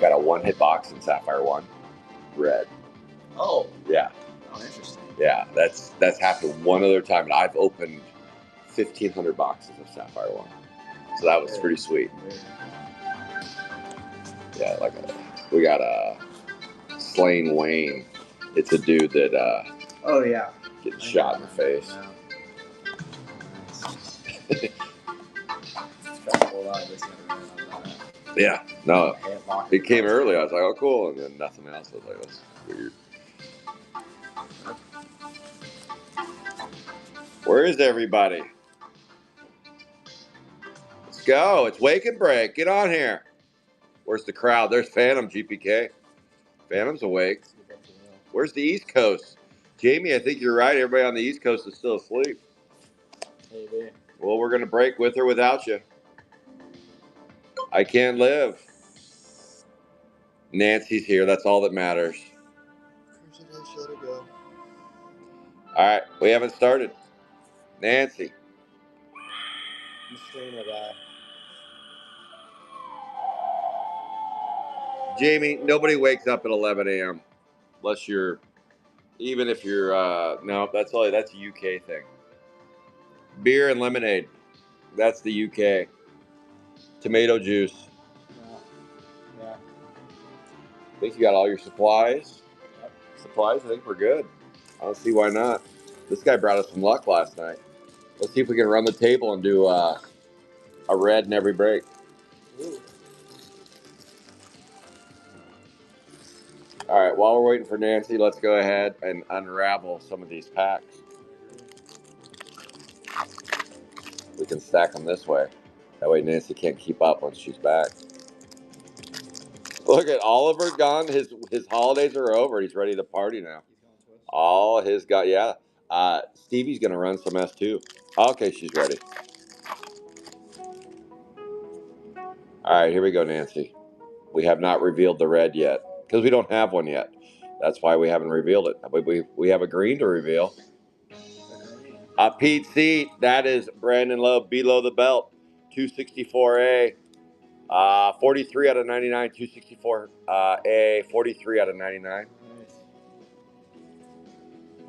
Got a one-hit box in Sapphire 1. Red. Oh. Yeah. Oh, interesting. Yeah, that's happened one other time, and I've opened 1,500 boxes of Sapphire 1. So that was pretty sweet. Yeah, we got a Slain Wayne. It's a dude that oh yeah, getting shot in the face. Yeah, no, it came early. I was like, oh cool, and then nothing else. I was like, that's weird. Where is everybody? Let's go. It's wake and break. Get on here. Where's the crowd? There's Phantom GPK. Phantom's awake. Where's the East Coast? Jamie, I think you're right. Everybody on the East Coast is still asleep. Maybe. Well, we're going to break with or without you. I can't live. Nancy's here. That's all that matters. All right. We haven't started. Nancy. I'm streaming a guy. Jamie, nobody wakes up at 11 a.m. unless you're, even if you're, no, that's a UK thing. Beer and lemonade. That's the UK. Tomato juice. Yeah. I think you got all your supplies. Yep. Supplies, I think we're good. I don't see why not. This guy brought us some luck last night. Let's see if we can run the table and do a red in every break. Ooh. All right, while we're waiting for Nancy, let's go ahead and unravel some of these packs. We can stack them this way. That way Nancy can't keep up once she's back. Look at Oliver gone. His holidays are over. He's ready to party now. All his got, yeah. Stevie's going to run some S2. Okay, she's ready. All right, here we go, Nancy. We have not revealed the red yet because we don't have one yet. That's why we haven't revealed it. We have a green to reveal. Pete Seat, that is Brandon Lowe, below the belt, 264A, 43 out of 99, 264A, 43 out of 99.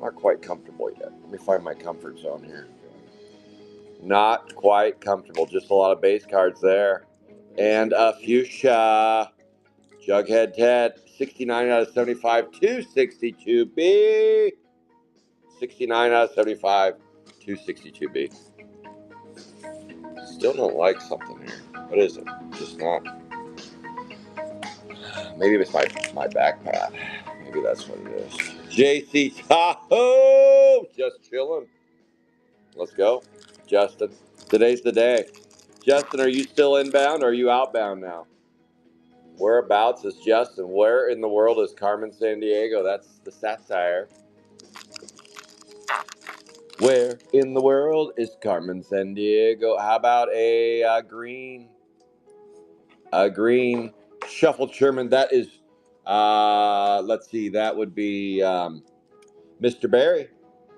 Not quite comfortable yet. Let me find my comfort zone here. Not quite comfortable. Just a lot of base cards there. And a fuchsia. Jughead Ted, 69 out of 75, 262B. 69 out of 75, 262B. Still don't like something here. What is it? Just not. Maybe it's my backpack. Maybe that's what it is. JC Tahoe! Just chilling. Let's go. Justin, today's the day. Justin, are you still inbound or are you outbound now? Whereabouts is Justin? Where in the world is Carmen Sandiego? That's the Sapphire. Where in the world is Carmen Sandiego? How about a green? A green shuffle Sherman. That is, let's see, that would be Mr. Barry.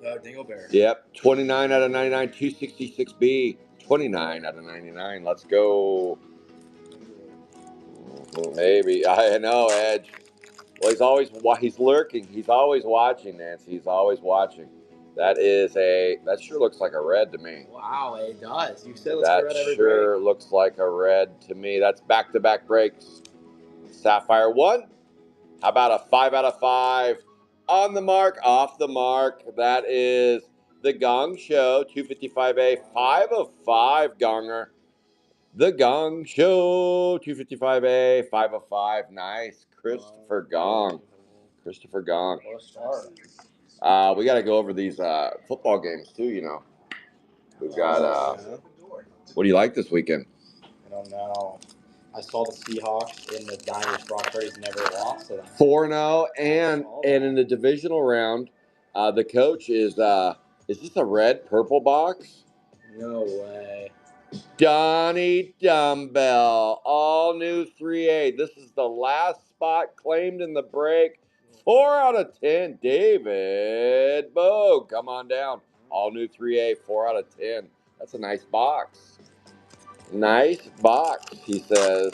Dingleberry. Yep, 29 out of 99, 266B. 29 out of 99. Let's go. Maybe. I know, Edge. Well, he's lurking. He's always watching, Nancy. He's always watching. That sure looks like a red to me. Wow, it does. You said it looks like a red every break. That sure looks like a red to me. That's back-to-back breaks. Sapphire 1. How about a 5 out of 5? On the mark, off the mark. That is the Gong Show, 255A, 5 of 5, Gonger. The Gong Show, 255A, 5 of 5. Nice. Christopher Gong. Christopher Gong. What a star. We got to go over these football games, too, you know. We've got, what do you like this weekend? I don't know. I saw the Seahawks in the Niners-Broncos never lost to them. 4-0, and in the divisional round, the coach is this a red purple box? No way. Donnie Dumbbell, all new 3A. This is the last spot claimed in the break. 4 out of 10, David Bogue. Come on down. All new 3A, 4 out of 10. That's a nice box. Nice box, he says.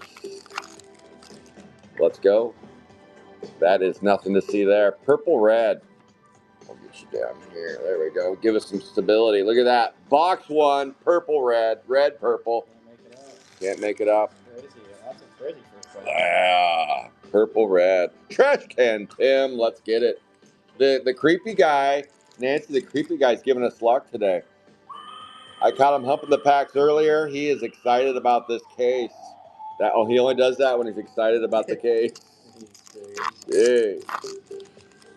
Let's go. That is nothing to see there. Purple red. I'll get you down here. There we go. Give us some stability. Look at that. Box one, purple red, red purple. Can't make it up. Crazy. That's a crazy first place. Ah, purple red. Trash can Tim. Let's get it. The creepy guy, Nancy, the creepy guy's giving us luck today. I caught him humping the packs earlier. He is excited about this case. He only does that when he's excited about the case. Yeah,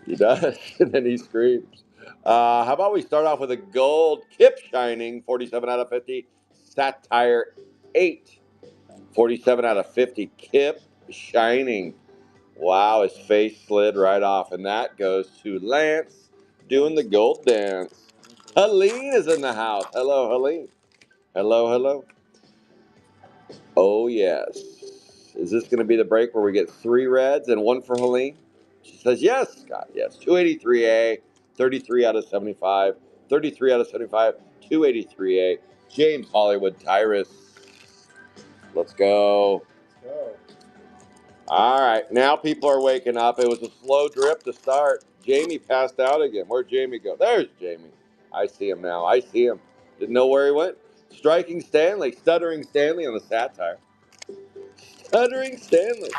he does. And then he screams. How about we start off with a gold Kip Shining, 47 out of 50. Sapphire 8, 47 out of 50. Kip Shining. Wow, his face slid right off. And that goes to Lance doing the gold dance. Helene is in the house. Hello, Helene. Hello, hello. Oh, yes. Is this going to be the break where we get 3 reds and 1 for Helene? She says yes, Scott. Yes. 283A, 33 out of 75. 33 out of 75, 283A. James Hollywood Tyrus. Let's go. Let's go. All right. Now people are waking up. It was a slow drip to start. Jamie passed out again. Where'd Jamie go? There's Jamie. I see him now. I see him. Didn't know where he went. Striking Stanley. Stuttering Stanley on the Sapphire. Stuttering Stanley.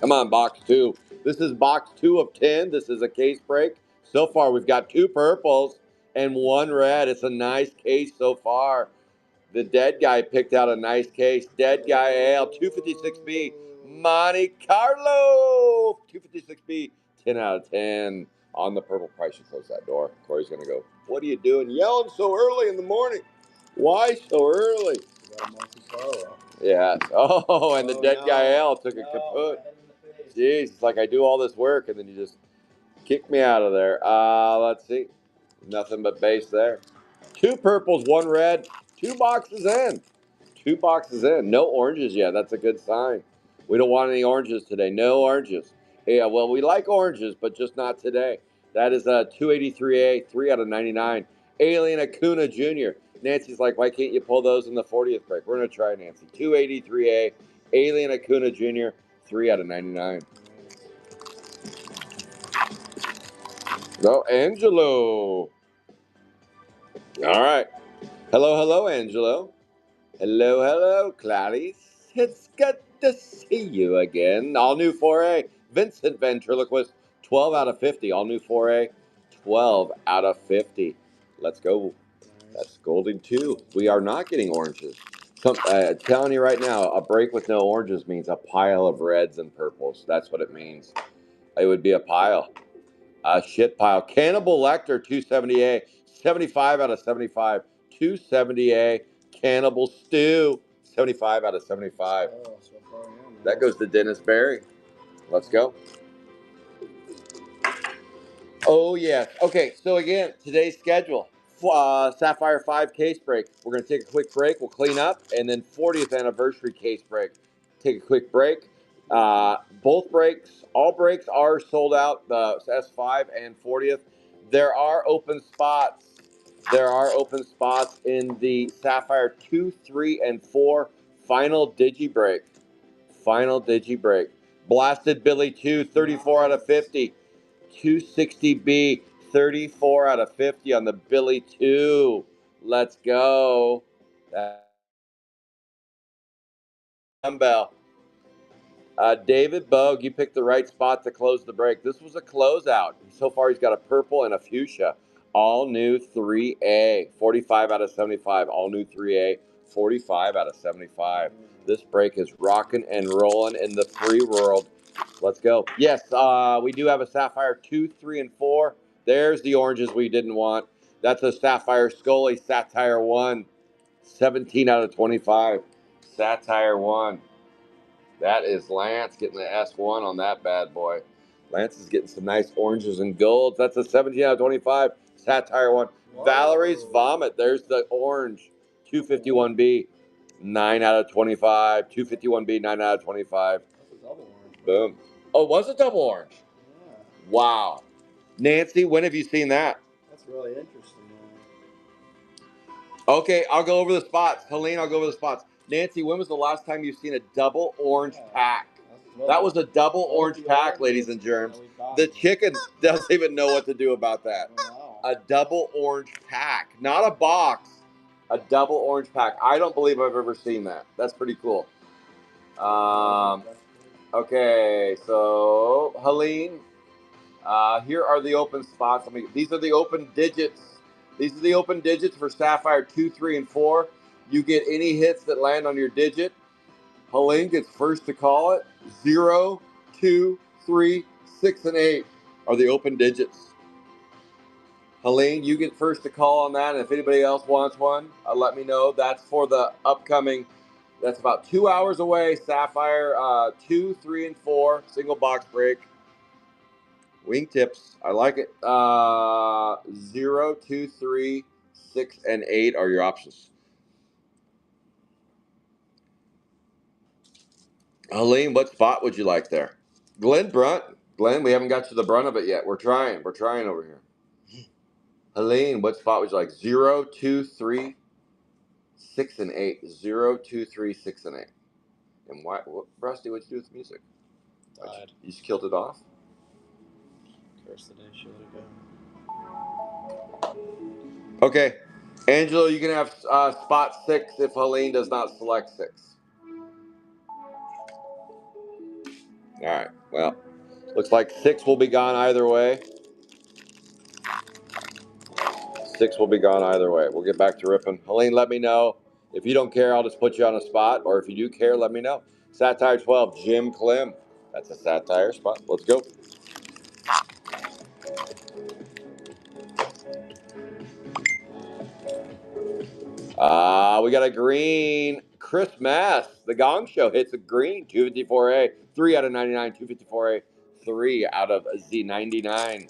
Come on, box 2. This is box 2 of 10. This is a case break. So far, we've got 2 purples and 1 red. It's a nice case so far. The dead guy picked out a nice case. Dead guy Ale, 256B. Monte Carlo, 256B. 10 out of 10 on the purple. Price. Should close that door. Corey's going to go, what are you doing yelling so early in the morning? Why so early? Yes. Oh, and the dead guy Al took a kaput. Jeez, it's like I do all this work and then you just kick me out of there. Let's see. Nothing but base there. 2 purples, 1 red. 2 boxes in. 2 boxes in. No oranges yet. That's a good sign. We don't want any oranges today. No oranges. Yeah, well, we like oranges, but just not today. That is a 283A, 3 out of 99. Alien Acuna Jr. Nancy's like, why can't you pull those in the 40th break? We're going to try, Nancy. 283A, Alien Acuna Jr., 3 out of 99. Go, Angelo. All right. Hello, hello, Angelo. Hello, hello, Clarice. It's good to see you again. All new 4A. Vincent Ventriloquist, 12 out of 50. All new 4A, 12 out of 50. Let's go. That's golden 2. We are not getting oranges. Telling you right now, a break with no oranges means a pile of reds and purples. That's what it means. It would be a pile. A shit pile. Cannibal Lecter, 270A. 75 out of 75. 270A. Cannibal Stew, 75 out of 75. Oh, so far, yeah, That goes to Dennis Berry. Let's go. Oh, yes. Okay, so again, today's schedule. Sapphire 5 case break. We're going to take a quick break. We'll clean up. And then 40th anniversary case break. Take a quick break. Both breaks, all breaks are sold out, the S5 and 40th. There are open spots. There are open spots in the Sapphire 2, 3, and 4 final digi break. Final digi break. Blasted Billy 2, 34 out of 50. 260B, 34 out of 50 on the Billy 2. Let's go. Dumbbell. David Bogue, you picked the right spot to close the break. This was a closeout. So far, he's got a purple and a fuchsia. All new 3A, 45 out of 75. All new 3A, 45 out of 75. This break is rocking and rolling in the free world. Let's go. Yes, we do have a Sapphire 2, 3, and 4. There's the oranges we didn't want. That's a Sapphire Scully Satire 1. 17 out of 25. Satire 1. That is Lance getting the S1 on that bad boy. Lance is getting some nice oranges and golds. That's a 17 out of 25. Satire 1. Whoa. Valerie's Vomit. There's the orange. 251B. 9 out of 25. 251B. 9 out of 25. That's a double orange. Boom. Oh, it was a double orange? Yeah. Wow. Nancy, when have you seen that? That's really interesting. Okay, I'll go over the spots. Helene, I'll go over the spots. Nancy, when was the last time you've seen a double orange pack? That was a double orange pack, ladies and germs. The chicken doesn't even know what to do about that. A double orange pack, not a box. A double orange pack. I don't believe I've ever seen that. That's pretty cool. Okay, so Helene, here are the open spots. These are the open digits. These are the open digits for Sapphire 2, 3, and 4. You get any hits that land on your digit. Helene gets first to call it. 0, 2, 3, 6, and 8 are the open digits. Helene, you get first to call on that. And if anybody else wants one, let me know. That's for the upcoming. That's about 2 hours away. Sapphire 2, 3, and 4 single box break. Wingtips, I like it. 0, 2, 3, 6, and 8 are your options. Helene, what spot would you like there? Glenn Brunt. Glenn, we haven't got to the brunt of it yet. We're trying. We're trying over here. Helene, what spot would you like? 0, 2, 3, 6, and 8. 0, 2, 3, 6, and 8. And why, Rusty, what'd you do with the music? Died. You just killed it off? Curse the day, she let it go. Okay. Angelo, you can have spot 6 if Helene does not select 6. All right. Well, looks like 6 will be gone either way. 6 will be gone either way. We'll get back to ripping. Helene, let me know. If you don't care, I'll just put you on a spot. Or if you do care, let me know. Satire 12, Jim Clem. That's a satire spot. Let's go. We got a green. Chris Mass. The Gong Show hits a green. 254A. 3 out of 99. 254A. 3 out of Z99.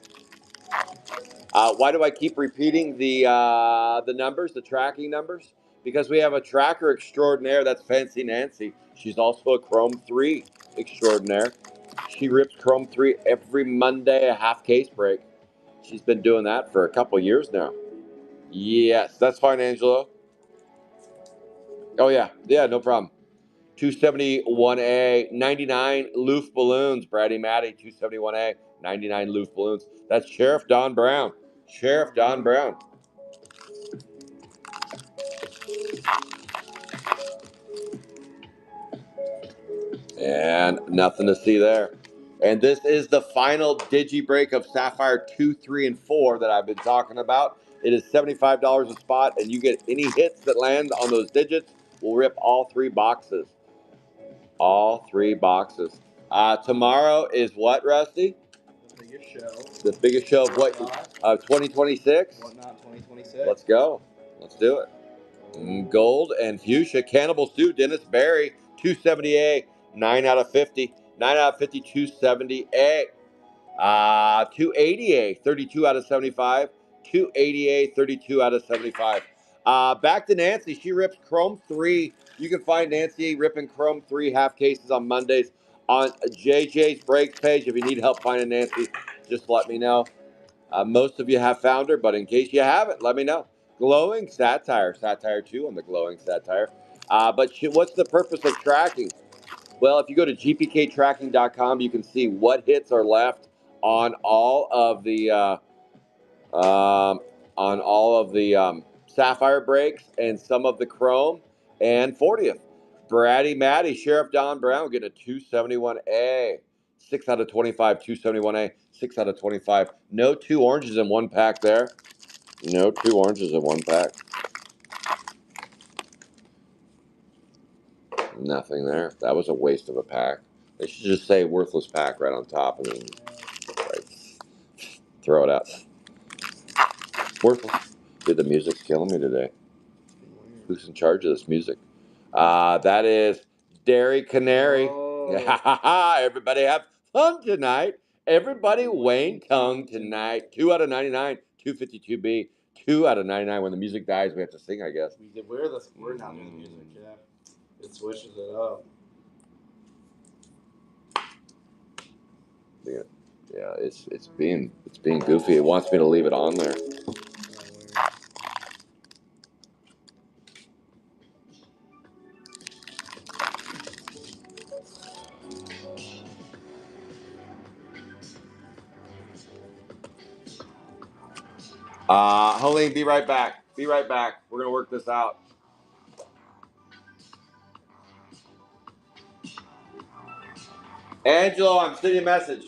Why do I keep repeating the numbers, the tracking numbers? Because we have a tracker extraordinaire. That's Fancy Nancy. She's also a Chrome 3 extraordinaire. She rips Chrome 3 every Monday, a half case break. She's been doing that for a couple years now. Yes, that's fine, Angelo. Oh, yeah. Yeah, no problem. 271A, 99 Loof Balloons. Brady Matty, 271A, 99 Loof Balloons. That's Sheriff Don Brown. Sheriff Don Brown. And nothing to see there. And this is the final digi break of Sapphire 2, 3, and 4 that I've been talking about. It is $75 a spot, and you get any hits that land on those digits. We'll rip all 3 boxes. All 3 boxes. Tomorrow is what, Rusty? The biggest show. The biggest show of what? 2026? Whatnot 2026. Let's go. Let's do it. Gold and fuchsia. Cannibal Stew, Dennis Berry, 270A, 9 out of 50. 9 out of 50, 270A. 280A, 32 out of 75. 280A, 32 out of 75. Back to Nancy. She rips Chrome 3. You can find Nancy ripping Chrome 3 half cases on Mondays on JJ's Breaks page. If you need help finding Nancy, just let me know. Most of you have found her, but in case you haven't, let me know. Glowing Satire. Satire 2 on the Glowing Satire. What's the purpose of tracking? Well, if you go to gpktracking.com, you can see what hits are left on all of the Sapphire breaks and some of the Chrome and 40th. Braddy Matty, Sheriff Don Brown getting a 271A. 6 out of 25, 271A, 6 out of 25. No 2 oranges in one pack there. No 2 oranges in one pack. Nothing there. That was a waste of a pack. They should just say worthless pack right on top and then throw it out. Worthless. Dude, the music's killing me today. Who's in charge of this music? That is Dairy Canary. Oh. Everybody have fun tonight. Everybody Wayne Tongue tonight. 2 out of 99. 252B. 2 out of 99. When the music dies, we have to sing, I guess. We're not doing the music, yeah. It switches it up. Yeah, it's being goofy. It wants me to leave it on there. Helene, be right back. Be right back. We're gonna work this out. Angelo, I'm sending you a message.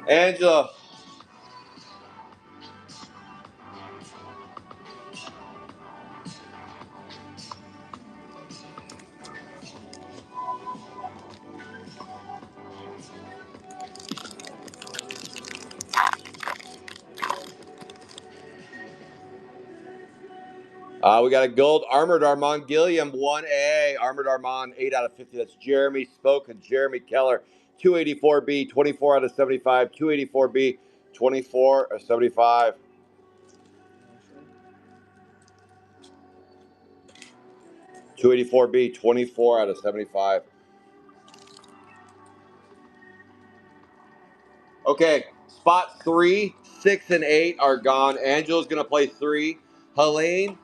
Angelo. We got a gold Armored Armand Gilliam 1A. Armored Armand 8 out of 50. That's Jeremy Spoke and Jeremy Keller. 284B, 24 out of 75. 284B, 24 out of 75. $284B, 24 out of 75. Okay, spot 3, 6, and 8 are gone. Angela's gonna play 3. Helene,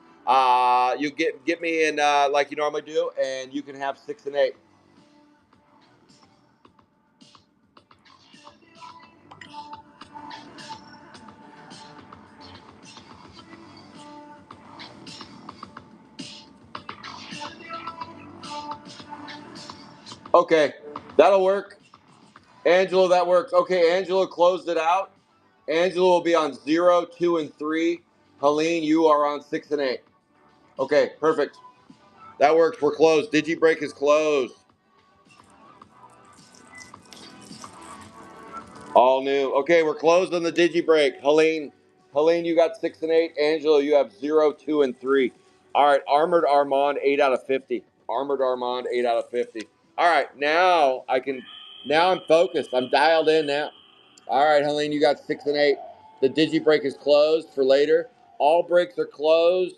you get me in like you normally do, and you can have 6 and 8. Okay, that'll work. Angela, that works. Okay, Angela closed it out. Angela will be on 0, 2, and 3. Helene, you are on 6 and 8. Okay, perfect. That works. We're closed. DigiBreak is closed. All new. Okay, we're closed on the DigiBreak. Helene, you got 6 and 8. Angela, you have 0, 2, and 3. All right, Armored Armand, 8 out of 50. Armored Armand, 8 out of 50. All right, now I'm focused. I'm dialed in now. All right, Helene, you got 6 and 8. The DigiBreak is closed for later. All breaks are closed.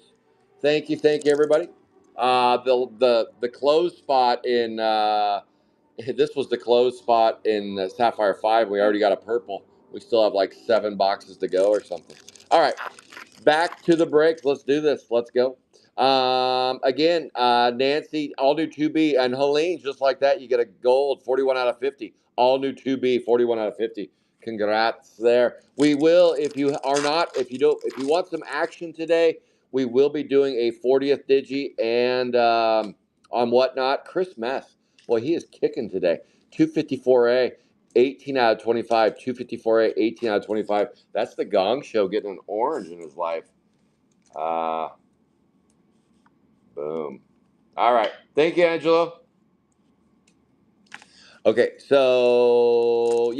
Thank you, everybody. The closed spot in this was the closed spot in Sapphire 5. We already got a purple. We still have like 7 boxes to go or something. All right, back to the breaks. Let's do this. Let's go. Again, Nancy, all new 2B, and Helene, just like that, you get a gold 41 out of 50. All new 2B, 41 out of 50. Congrats there. We will, if you want some action today, we will be doing a 40th digi and on whatnot. Chris Mess, boy, he is kicking today. 254A, 18 out of 25. 254A, 18 out of 25. That's the Gong Show getting an orange in his life. Boom. All right. Thank you, Angelo. Okay, so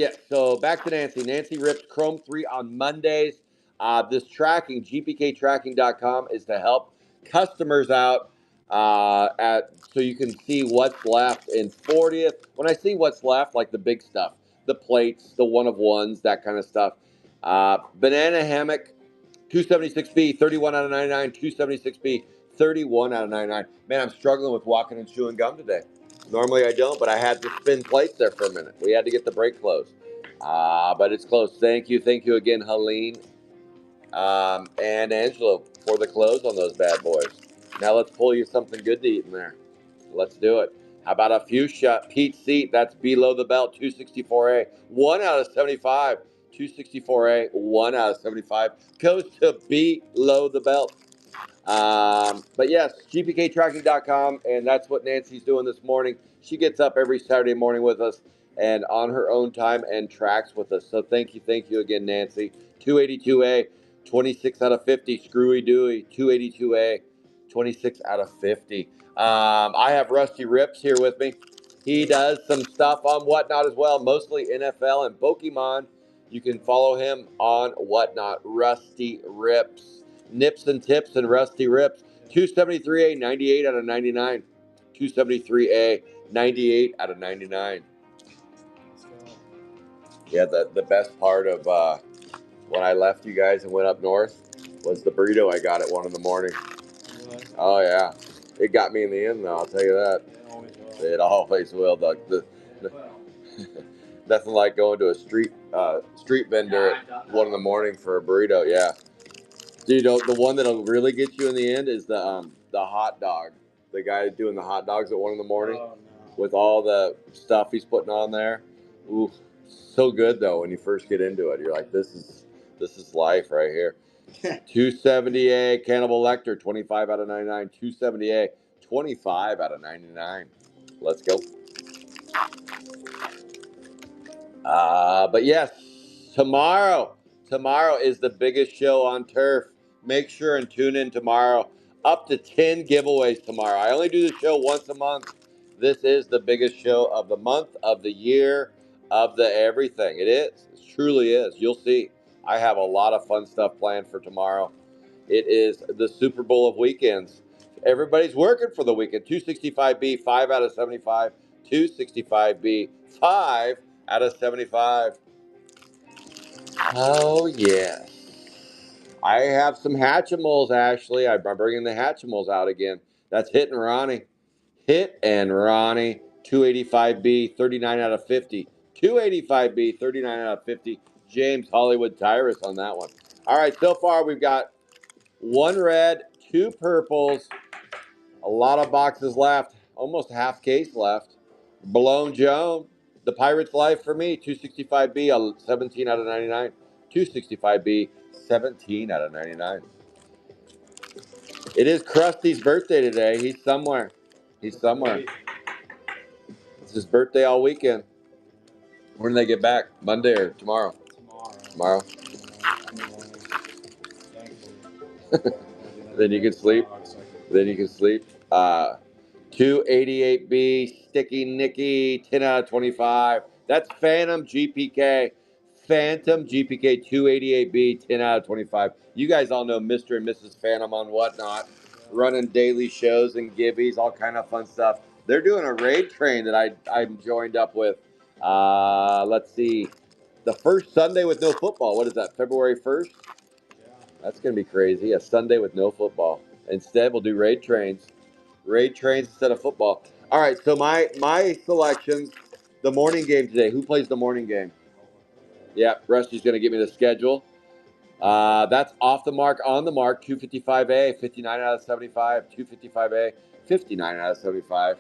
back to Nancy. Nancy ripped Chrome 3 on Mondays. This tracking, gpktracking.com, is to help customers out so you can see what's left in 40th. When I see what's left, like the big stuff, the plates, the one of ones, that kind of stuff. Banana hammock, 276B, 31 out of 99. 276B, 31 out of 99. Man, I'm struggling with walking and chewing gum today. Normally I don't, but I had to spin plates there for a minute. We had to get the break closed. But it's closed. Thank you again, Helene and Angelo, for the close on those bad boys. Now let's pull you something good to eat in there. Let's do it. How about a fuchsia Pete's Seat? That's below the belt, 264A, 1 out of 75. 264A, 1 out of 75. Goes to below the belt. But yes, gpktracking.com, and that's what Nancy's doing this morning. She gets up every Saturday morning with us and on her own time and tracks with us. So thank you again, Nancy. 282A, 26 out of 50. Screwy Dewey, 282A, 26 out of 50. I have Rusty Rips here with me. He does some stuff on Whatnot as well, mostly NFL and Pokemon. You can follow him on Whatnot, Rusty Rips. Nips and Tips and Rusty Rips. 273A, 98 out of 99. 273A, 98 out of 99. Yeah, the best part of when I left you guys and went up north was the burrito I got at 1 in the morning. Oh, yeah. It got me in the end, though, I'll tell you that. It always will. The Nothing like going to a street vendor at 1 in the morning for a burrito. Yeah, dude. The one that'll really get you in the end is the hot dog. The guy doing the hot dogs at 1 in the morning with all the stuff he's putting on there. Ooh, so good though when you first get into it. You're like, this is life right here. 270A Cannibal Lecter, 25 out of 99. 270A, 25 out of 99. Let's go. But yes, tomorrow is the biggest show on turf. Make sure and tune in tomorrow. Up to 10 giveaways tomorrow. I only do the show once a month. This is the biggest show of the month, of the year, of the everything. It is. It truly is. You'll see. I have a lot of fun stuff planned for tomorrow. It is the Super Bowl of weekends. Everybody's working for the weekend. 265B, 5 out of 75. 265B, 5 out of 75. Oh, yes. I have some Hatchimals, Ashley. I'm bringing the Hatchimals out again. That's Hit and Ronnie. Hit and Ronnie. 285B, 39 out of 50. 285B, 39 out of 50. James Hollywood Tyrus on that one. All right, so far we've got 1 red, 2 purples, a lot of boxes left, almost half case left. Blown Joan, the Pirates Life for me, 265B, 17 out of 99. 265B, 17 out of 99. It is Krusty's birthday today. He's somewhere. He's somewhere. It's his birthday all weekend. When do they get back? Monday or tomorrow? Tomorrow. Then you can sleep. Then you can sleep. 288B, Sticky Nicky, 10 out of 25. That's Phantom GPK. Phantom GPK 288B, 10 out of 25. You guys all know Mr. and Mrs. Phantom on Whatnot, running daily shows and gibbies, all kind of fun stuff. They're doing a raid train that I'm joined up with. Let's see. The first Sunday with no football. What is that, February 1st? That's going to be crazy. A Sunday with no football. Instead, we'll do raid trains. Raid trains instead of football. All right, so my selections, the morning game today. Who plays the morning game? Yeah, Rusty's going to give me the schedule. That's off the mark, on the mark, 255A, 59 out of 75. 255A, 59 out of 75.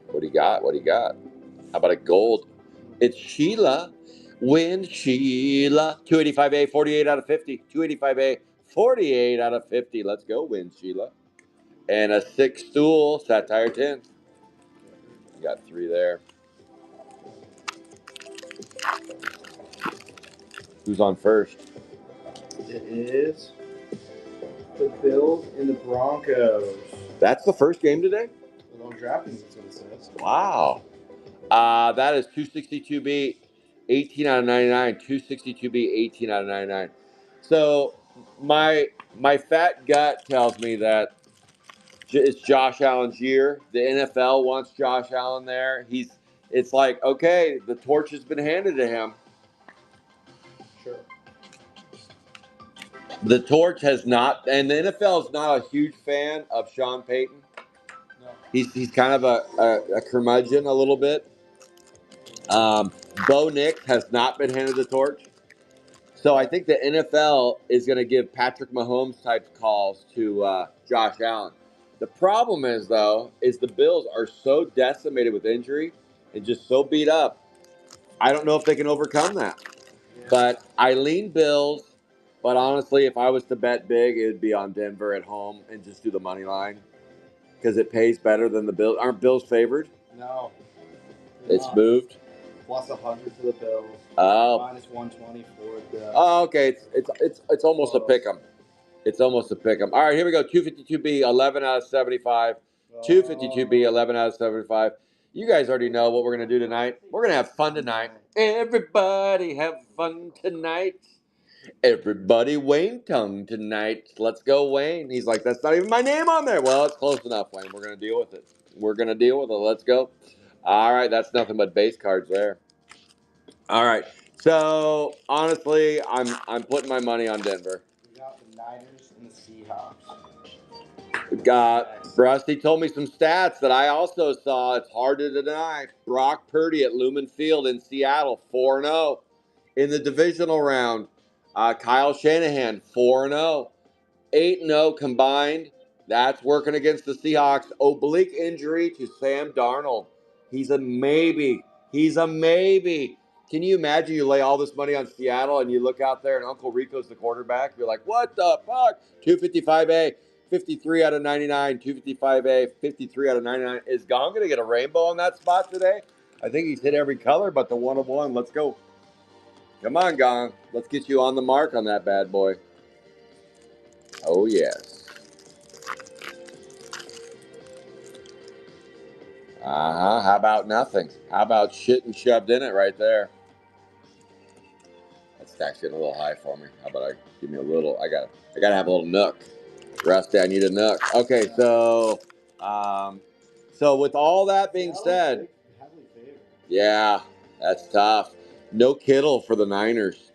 What do you got? What do you got? How about a gold? It's Sheila. Win Sheila. 285A, 48 out of 50. 285A, 48 out of 50. Let's go, Win Sheila. And a 6 stool, Satire 10. You got 3 there. Who's on first? It is the Bills and the Broncos. That's the first game today? Well, on DraftKings, that's what it says. Wow. That is 262B, 18 out of 99. 262B, 18 out of 99. So my fat gut tells me that it's Josh Allen's year. The NFL wants Josh Allen there. It's like, okay, the torch has been handed to him. Sure. The torch has not, and the NFL is not a huge fan of Sean Payton. No. He's kind of a curmudgeon a little bit. Bo Nix has not been handed the torch. So I think the NFL is going to give Patrick Mahomes type calls to Josh Allen. The problem is, though, is the Bills are so decimated with injury and just so beat up. I don't know if they can overcome that. Yeah. But I lean Bills. But honestly, if I was to bet big, it would be on Denver at home and just do the money line because it pays better than the Bills. Aren't Bills favored? No. It's moved. Plus 100 for the Bills. Oh. Minus 120 for the. Oh, okay. It's almost a pick 'em. It's almost a pick 'em. All right, here we go. 252B, 11 out of 75. 252B, 11 out of 75. You guys already know what we're going to do tonight. We're going to have fun tonight. Everybody have fun tonight. Everybody Wayne tongue tonight. Let's go, Wayne. He's like, that's not even my name on there. Well, it's close enough, Wayne. We're going to deal with it. We're going to deal with it. Let's go. All right, that's nothing but base cards there. All right. So, honestly, I'm putting my money on Denver. We got the Niners and the Seahawks. We got Rusty told me some stats that I also saw. It's hard to deny. Brock Purdy at Lumen Field in Seattle, 4-0. In the divisional round, Kyle Shanahan, 4-0. 8-0 combined. That's working against the Seahawks. Oblique injury to Sam Darnold. He's a maybe. He's a maybe. Can you imagine you lay all this money on Seattle and you look out there and Uncle Rico's the quarterback? You're like, what the fuck? 255A, 53 out of 99. 255A, 53 out of 99. Is Gong going to get a rainbow on that spot today? I think he's hit every color but the one of one. Let's go. Come on, Gong. Let's get you on the mark on that bad boy. Oh, yes. How about nothing? How about shit and shoved in it right there? That stack's getting a little high for me. How about I give me a little? I gotta have a little nook. Rusty, I need a nook. Okay, so with all that being said, yeah, that's tough. No Kittle for the Niners.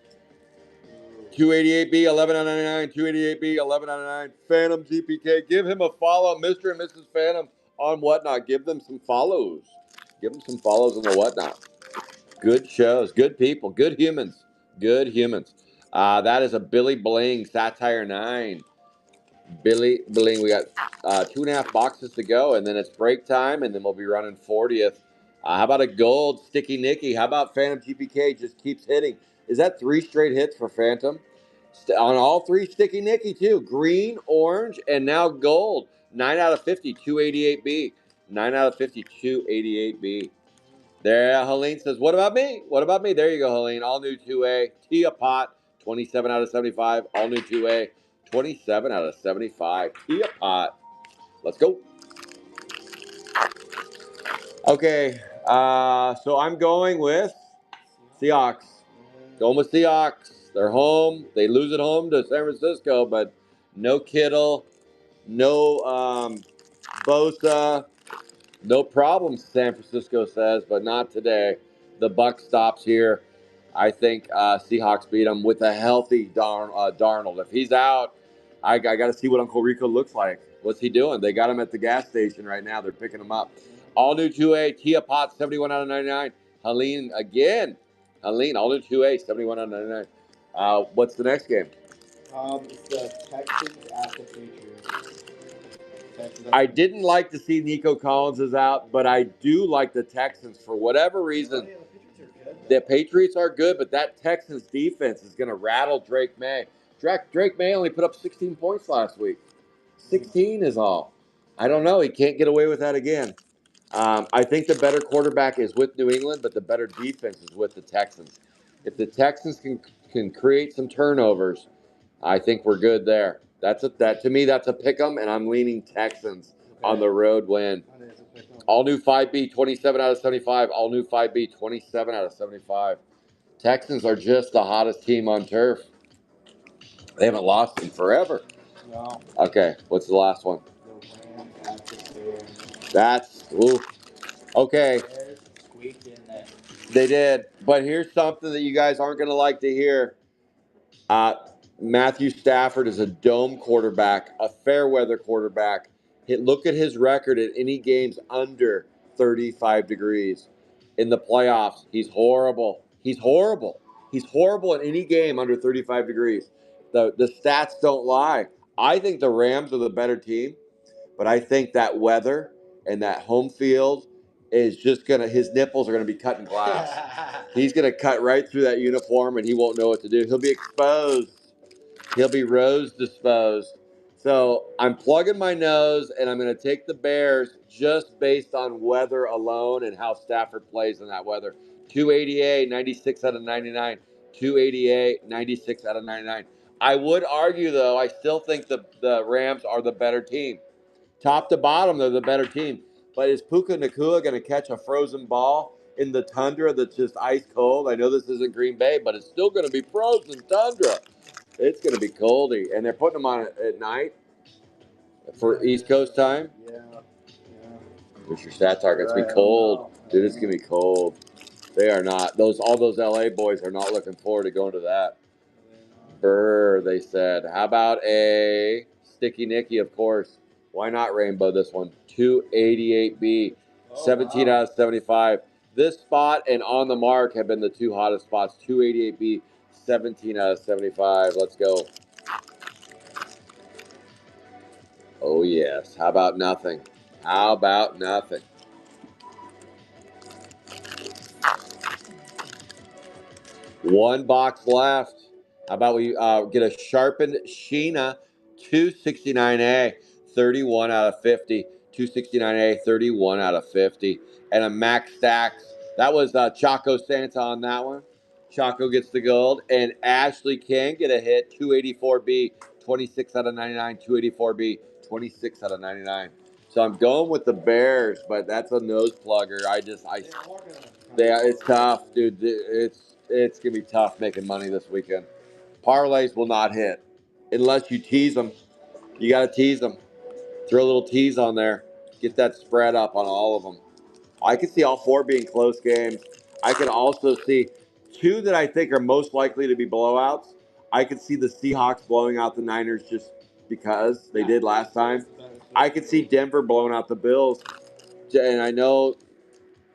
288B, 11 out of 99. 288B, 11 out of 9. Phantom GPK. Give him a follow, Mr. and Mrs. Phantom, on Whatnot. Give them some follows. Give them some follows on the Whatnot. Good shows. Good people. Good humans. Good humans. That is a Billy Bling Satire 9. Billy Bling. We got 2.5 boxes to go, and then it's break time, and then we'll be running 40th. How about a gold Sticky Nicky? How about Phantom GPK just keeps hitting? Is that 3 straight hits for Phantom? On all 3 Sticky Nicky, too. Green, orange, and now gold. 9 out of 50, 288B. 9 out of 50, 288B. There, Helene says, what about me? What about me? There you go, Helene. All new 2A. Tia Pot, 27 out of 75. All new 2A. 27 out of 75. Tia Pot. Let's go. Okay, so I'm going with Seahawks. Going with Seahawks. They're home. They lose at home to San Francisco, but no Kittle, no Bosa, no problems, San Francisco says, but not today. The buck stops here. I think Seahawks beat them with a healthy Darnold. If he's out, I got to see what Uncle Rico looks like. What's he doing? They got him at the gas station right now. They're picking him up. All new 2A, Tia Pot, 71 out of 99. Helene again. Helene, all new 2A, 71 out of 99. What's the next game? It's the Texans at the Patriots. I didn't like to see Nico Collins is out, but I do like the Texans for whatever reason. The Patriots are good, but that Texans defense is going to rattle Drake May. Drake May only put up 16 points last week. 16 is all. I don't know. He can't get away with that again. I think the better quarterback is with New England, but the better defense is with the Texans. If the Texans can create some turnovers, I think we're good there. That to me, that's a pick 'em, and I'm leaning Texans on the road win. All new 5B, 27 out of 75. All new 5B, 27 out of 75. Texans are just the hottest team on turf. They haven't lost in forever. No. Okay, what's the last one? That's okay. Squeaked in there. They did, but here's something that you guys aren't going to like to hear. Matthew Stafford is a dome quarterback, a fair weather quarterback. Look at his record in any games under 35 degrees. In the playoffs, he's horrible. He's horrible. He's horrible in any game under 35 degrees. The stats don't lie. I think the Rams are the better team, but I think that weather and that home field is just his nipples are gonna be cutting glass. He's gonna cut right through that uniform and he won't know what to do. He'll be exposed. He'll be rose disposed. So I'm plugging my nose and I'm going to take the Bears just based on weather alone and how Stafford plays in that weather. 288, 96 out of 99. 288, 96 out of 99. I would argue, though, I still think the Rams are the better team. Top to bottom, they're the better team. But is Puka Nacua going to catch a frozen ball in the tundra that's just ice cold? I know this isn't Green Bay, but it's still going to be frozen tundra. It's going to be coldy, and they're putting them on at night for East Coast time. Yeah. What's your stat target? It's going to be cold. Dude, it's going to be cold. They are not. All those LA boys are not looking forward to going to that. Brr, they said. How about a Sticky Nicky, of course. Why not rainbow this one? 288B, 17 wow. out of 75. This spot and on the mark have been the two hottest spots. 288B, 17 out of 75. Let's go. Oh, yes. How about nothing? How about nothing? One box left. How about we get a sharpened Sheena 269A, 31 out of 50. 269A, 31 out of 50. And a Max Stacks. That was Choco Santa on that one. Choco gets the gold. And Ashley can get a hit. 284B, 26 out of 99. 284B, 26 out of 99. So I'm going with the Bears, but that's a nose plugger. It's tough, dude. It's gonna be tough making money this weekend. Parlays will not hit unless you tease them. You got to tease them. Throw a little tease on there. Get that spread up on all of them. I can see all four being close games. I can also see two that I think are most likely to be blowouts. I could see the Seahawks blowing out the Niners just because they did last time. I could see Denver blowing out the Bills. And I know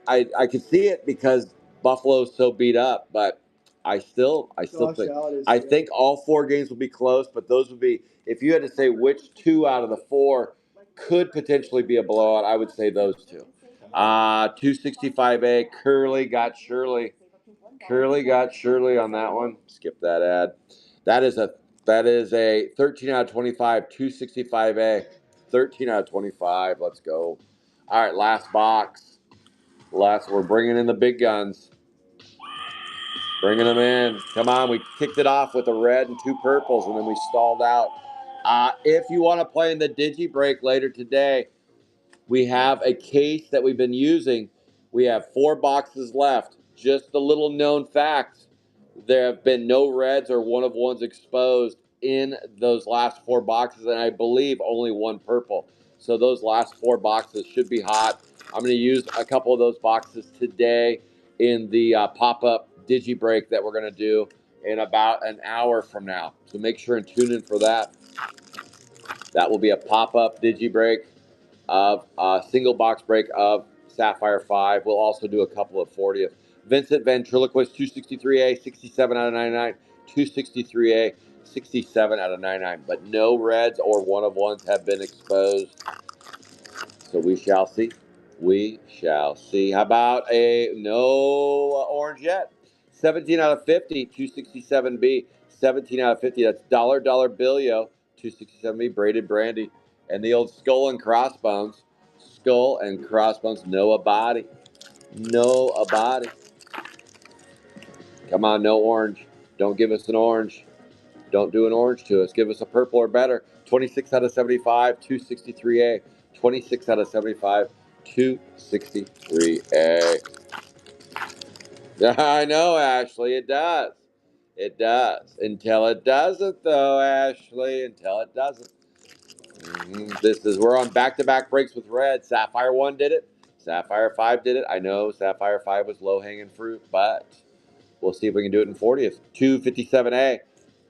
I could see it because Buffalo's so beat up, but I still think all four games will be close, but those would be if you had to say which two out of the four could potentially be a blowout, I would say those two. 265A, Curly got Shirley on that one. Skip that ad. That is a 13 out of 25, 265A, 13 out of 25. Let's go. All right, last box. We're bringing in the big guns. Bringing them in. Come on, we kicked it off with a red and two purples, and then we stalled out. If you want to play in the Digi Break later today, we have a case that we've been using. We have 4 boxes left. Just a little known fact. There have been no reds or one of ones exposed in those last 4 boxes, and I believe only one purple. So those last 4 boxes should be hot. I'm going to use a couple of those boxes today in the pop-up Digi Break that we're going to do in about an hour from now. So make sure and tune in for that. That will be a pop-up Digi Break of a single box break of Sapphire 5. We'll also do a couple of 40th. Vincent Ventriloquist, 263A, 67 out of 99. 263A, 67 out of 99. But no reds or one of ones have been exposed. So we shall see. We shall see. How about a no orange yet? 17 out of 50, 267B. 17 out of 50. That's dollar billio. 267B, braided brandy. And the old skull and crossbones. Skull and crossbones. Noah body. Noah body. Come on, no orange. Don't give us an orange. Don't do an orange to us. Give us a purple or better. 26 out of 75, 263A. 26 out of 75, 263A. I know, Ashley, it does. It does. Until it doesn't, though, Ashley. Until it doesn't. We're on back-to-back breaks with red. Sapphire 1 did it. Sapphire 5 did it. I know Sapphire 5 was low-hanging fruit, but we'll see if we can do it in 40th. 257A.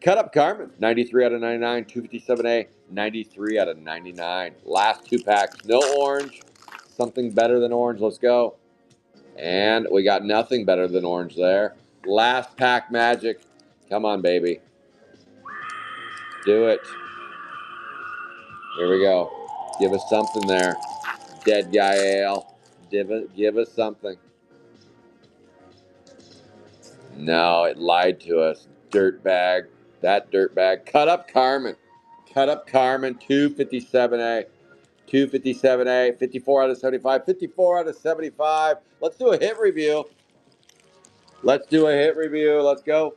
Cut up Carmen. 93 out of 99. 257A. 93 out of 99. Last 2 packs. No orange. Something better than orange. Let's go. And we got nothing better than orange there. Last pack magic. Come on, baby. Do it. Here we go. Give us something there. Dead guy ale. Give us something. No, it lied to us. Dirtbag. That dirtbag. Cut up Carmen. Cut up Carmen. 257A. 257A. 54 out of 75. 54 out of 75. Let's do a hit review. Let's go.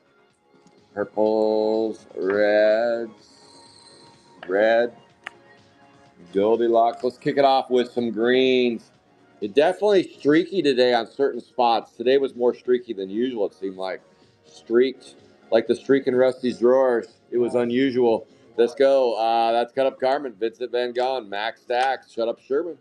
Purples. Reds. Red. Goldilocks. Let's kick it off with some greens. It definitely streaky today on certain spots. Today was more streaky than usual, it seemed like. Streaked, like the streak in Rusty's drawers. It was unusual. Let's go. That's Cut Up Carmen, Vincent Van Gogh, Max Stacks, Shut Up Sherman.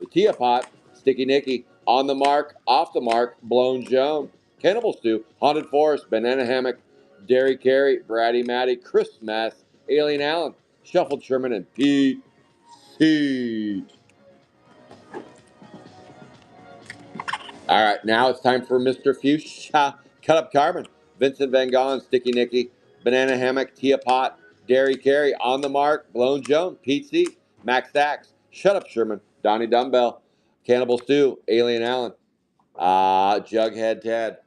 The Tia Pot, Sticky Nicky, On the Mark, Off the Mark, Blown Joan, Cannibal Stew, Haunted Forest, Banana Hammock, Derry Carey, Bratty Matty, Chris Mess, Alien Allen, Shuffled Sherman, and Pete seat. All right, now it's time for Mr. Fuchsia. Cut up Carbon. Vincent Van Gogh, Sticky Nicky, Banana Hammock, Tia Pot, Derry Carey, On the Mark, Blown Joan, Pete C, Max Dax, Shut Up Sherman, Donnie Dumbbell, Cannibal Stew, Alien Allen, Jughead Ted.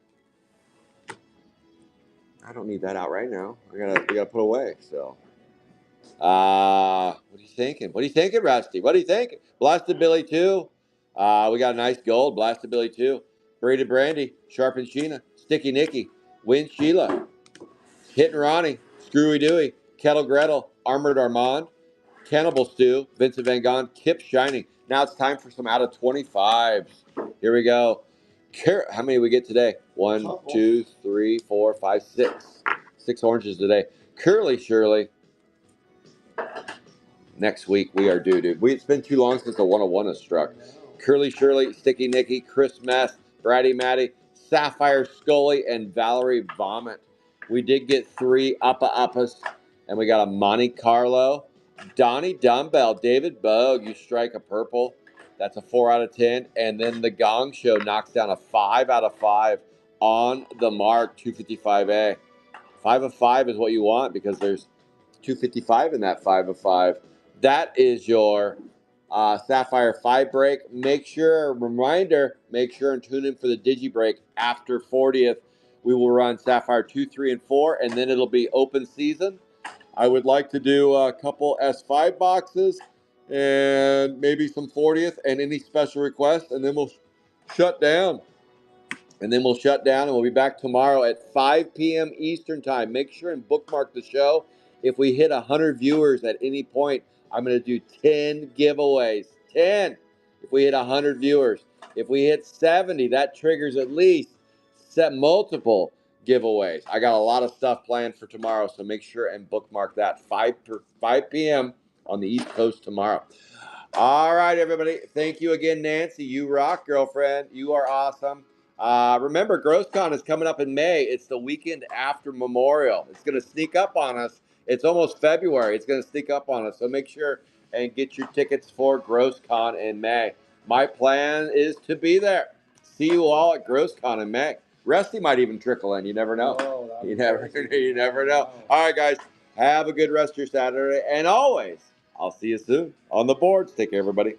I don't need that out right now. We gotta put away. So, what are you thinking? What are you thinking, Rusty? What are you thinking? Blasted Billy 2. We got a nice gold. Blasted Billy 2. Braided Brandy. Sharpened Sheena. Sticky Nicky. Win Sheila. Hitting Ronnie. Screwy Dewey. Kettle Gretel. Armored Armand. Cannibal Stew. Vincent Van Gogh. Kip Shining. Now it's time for some out of 25s. Here we go. How many we get today? 1, 2, 3, 4, 5, 6. 6 oranges today. Curly Shirley. Next week we are due, dude. It's been too long since the 101 has struck. Curly Shirley, Sticky Nicky, Chris Mess, Bratty Matty, Sapphire Scully, and Valerie Vomit. We did get 3 Uppas, and we got a Monte Carlo. Donnie Dumbbell, David Bogue, you strike a purple. That's a 4 out of 10. And then the Gong Show knocks down a 5 out of 5 on the mark, 255A. 5 of 5 is what you want because there's 255 in that 5 of 5. That is your Sapphire 5 break. Make sure and tune in for the Digi break after 40th. We will run Sapphire 2, 3, and 4, and then it'll be open season. I would like to do a couple S5 boxes and maybe some 40th and any special requests, and then we'll shut down. And then we'll shut down, and we'll be back tomorrow at 5 p.m. Eastern Time. Make sure and bookmark the show. If we hit 100 viewers at any point, I'm going to do 10 giveaways. 10 if we hit 100 viewers. If we hit 70, that triggers at least multiple giveaways. I got a lot of stuff planned for tomorrow, so make sure and bookmark that. 5 p.m. on the East Coast tomorrow. All right, everybody. Thank you again, Nancy. You rock, girlfriend. You are awesome. Remember, GrossCon is coming up in May. It's the weekend after Memorial. It's going to sneak up on us. It's almost February. It's going to sneak up on us. So make sure and get your tickets for GrossCon in May. My plan is to be there. See you all at GrossCon in May. Rusty might even trickle in. You never know. Oh, You never know. All right, guys. Have a good rest of your Saturday. And always, I'll see you soon on the boards. Take care, everybody.